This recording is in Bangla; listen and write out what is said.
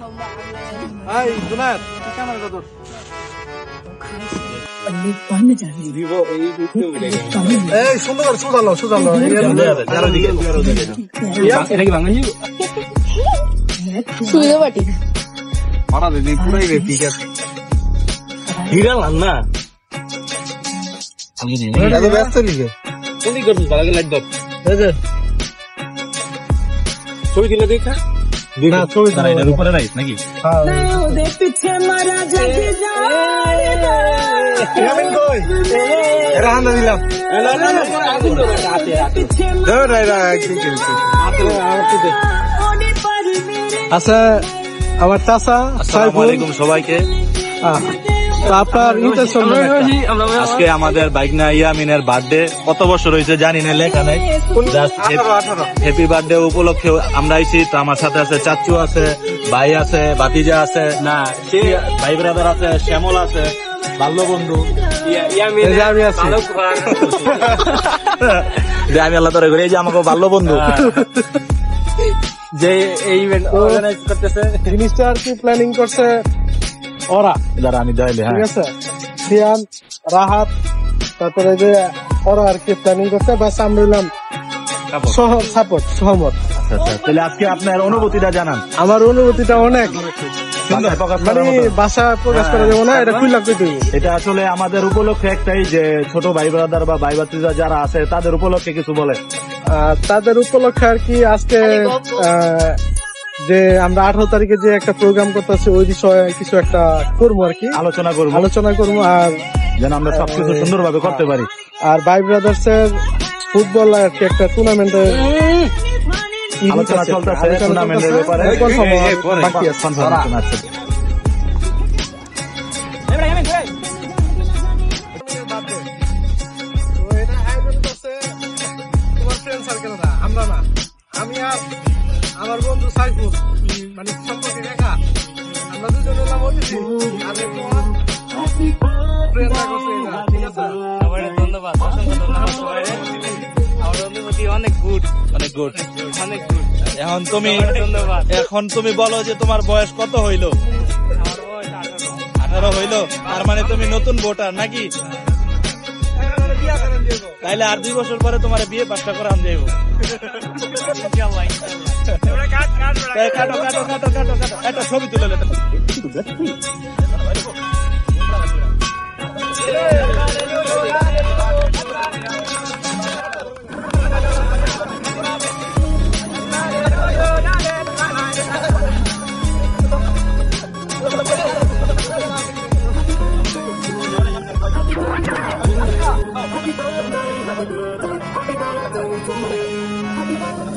Ay, Junaid, camera kau tu. Eh, sundar lo. Jara dike. Ini gimana sih? Sudah berarti. Mana ni pura ini tiket. Hilang lah na. Ini. Ada biasa ni ke? Ini kerja sebagai ledok. Ada. ছবি দিলে দেখা না ছবি না এর উপরে রাইস নাকি হ্যাঁ ওদের পিছে মারা যাবে ইয়ামিন কই এরা হানা দিলাম আচ্ছা আমার চাচা আসসালামু আলাইকুম সবাইকে আপনার আজকে আমাদের বাইকনা ইয়ামিনের বার্থডে কত বছর হয়েছে জানি না লেখা নাই হ্যাপি বার্থডে উপলক্ষে আমরা আইছি তো আমার সাথে আছে চাচু আছে ভাই আছে ভাতিজা আছে না ভাই ব্রাদার আছে শ্যামল আছে বাল্য বন্ধু আমি আল্লাহ তোরে ঘুরে যে আমাকে বাল্য বন্ধু যে এই ইভেন্ট অর্গানাইজ করতেছে জিনিসটা আর কি প্ল্যানিং করছে ওরা যারা আমি দেখাইলে ঠিক আছে সিয়াম রাহাত তারপরে যে ওরা আর কি প্ল্যানিং করতে বাস আমরা নিলাম সাপোর্ট সহমত। তাহলে আজকে আপনার অনুভূতিটা জানান। আমার অনুভূতিটা অনেক মানে ভাষা প্রকাশ করা যাবে না, এটা খুললা কইতে এটা আসলে আমাদের উপলক্ষে একটাই যে ছোট ভাই ব্রাদার বা ভাই ভাতিজা যারা আছে তাদের উপলক্ষে কিছু বলে তাদের উপলক্ষে আর কি আজকে যে আমরা 18 তারিখে যে একটা প্রোগ্রাম করতেছি ওই বিষয়ে কিছু একটা করবো আর কি আলোচনা করবো আর যেন আমরা সবকিছু সুন্দরভাবে করতে পারি। আর ভাই ব্রাদার্স এর ফুটবল আর কি একটা টুর্নামেন্টের আলোচনা চলতেছে টুর্নামেন্টের ব্যাপারে বাকি আছে কনফার্মেশন আছে। আমরা না আমি আর আমার বন্ধু সাইফুল মানে সম্পর্কে দেখা আমরা দুজন হলাম ধন্যবাদ এখন তুমি বলো যে তোমার বয়স কত হইলো? 18 হইলো। তার মানে তুমি নতুন ভোটার নাকি? তাইলে আর 2 বছর পরে তোমার বিয়ে পাশটা করে আন যাইব। কাটো ছবি তুলে Happy birthday.